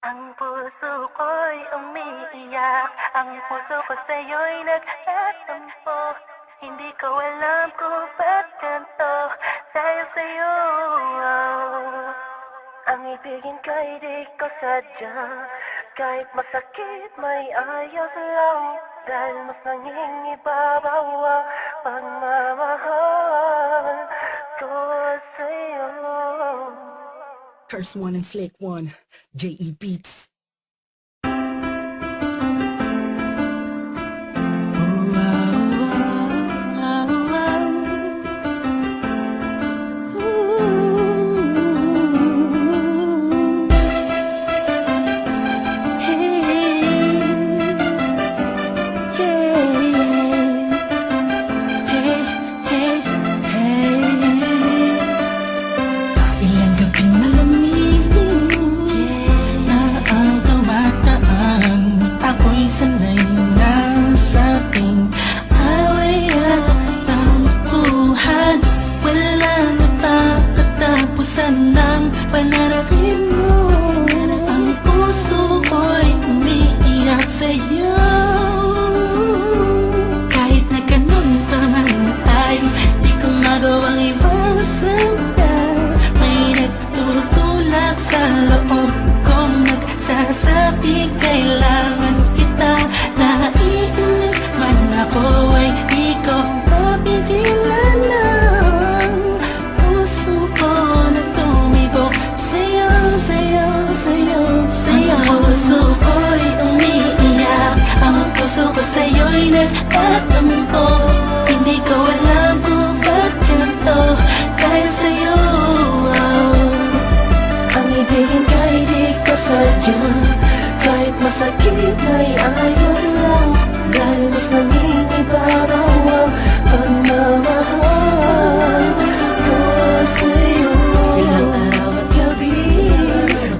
Ang puso ko'y umiiyak, ang puso ko sa'yo'y nagtatampo. Hindi ko alam kung ba't ganito, dahil sa'yo. Ang ibigin ka'y di ko sadya, kahit masakit may ayos lang, dahil mas nangingibabaw ang pagmamahal ko sa'yo. Curse One and Flake One, J.E. Beats. Ilang gabing malamig na ang tumataan, ako'y sanay na sa ating away at tampuhan. Wala natatatapusan ng pananakit mo. Ang puso ko'y umiiyak sa'yo. Kahit na ganun pa man ay di ko magawang iwasan ka. May nagtutulak sa loob kong nagsasabing kailangan kita. Naiinis man ako ay di ko mapigilan ng puso ko na tumibok sa'yo, sa'yo, sa'yo, sa'yo. Ang puso ko'y umiiyak, ang puso ko sa'yo'y nagtatampo. Hindi ko alam kung ba't ganito, dahil sa'yo. Ang ibigin ka'y di ko sadya, kahit masakit may ayos lang, dahil mas nangingibabaw ang pagmamahal ko sa'yo. Ilang araw at gabi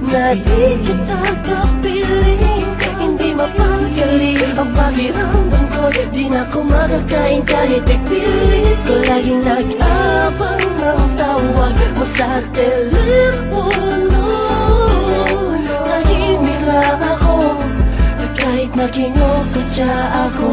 na di kita kapiling, hindi mapakali ang pakiramdam ko. Di na ako makakain kahit ipilit ko, laging nag-abang ng tawag mo sa telepono. Tahimik lang ako, kahit nakinukutya ako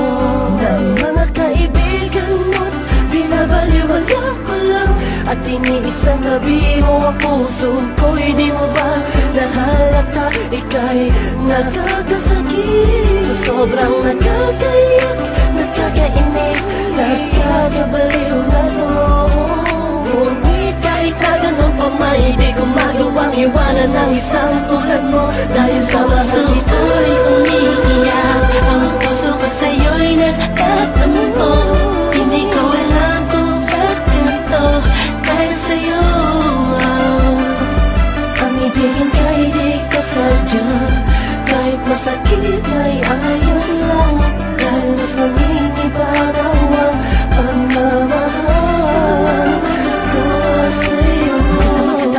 ng mga kaibigan mo't binabaliwala ko lang. At iniisang gabi mo ang puso ko'y di mo ba nahalata? Ika'y nakakasakit sa sobrang nakakaiyak, nakakainis, nakakabaliw na to. Ngunit kahit na ganun pa may di ko magawang iwanan ng isang tulad mo, dahil sa Puso mahal ito. ko'y umiiyak, ang puso ko sa'yo'y nagtatampo. Hindi ko alam kung ba't ganito, dahil sa'yo. Ang ibigin ka'y di ko sadya, kahit masakit may ayos lang, dahil mas nangingibabaw ang pagmamahal ko sa'yo.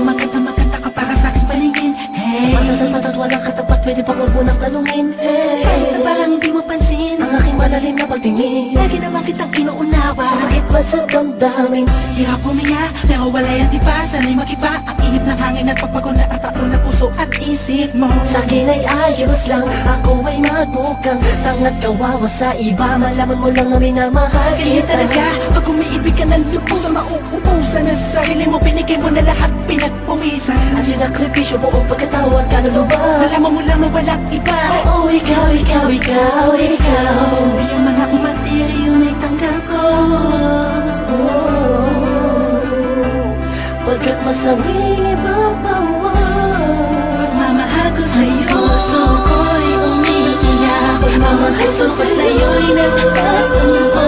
Maganda ka para sa'king paningin. Hey, Sa mata walang katapat, pwede pa huwag mo nang tanungin. na parang hindi mo pansin, Ang aking malalim na pagtingin, lagi naman kitang inuunawa. sakit man sa damdamin. Hirap huminga, pero wala yan di ba? Sana'y mag-iba ang inip ng hangin at pagbago na ang taon na puso at isip mo. Sa'kin ay ayos lang, ako ay magmukhang tanga't kawawa sa iba. Malaman mo lang na minamahal Ganyan kita. talaga, pag umiibig ka ng lubos, mauubusan na sa sarili mo, binigay mo na lahat, pinagpumisan. Ang sinakripisyo mo o pagkatawag kaluluwa. Malaman mo lang na walang iba. Oo, ikaw, ikaw, ikaw, ikaw. Sabihan man ako matiri, yun ay tanggap ko. Pagkat mas nangingibabaw Pagmamahal ko sa'yo, puso ko'y umiiyak, ang puso ko sa'yo'y nagtatampo.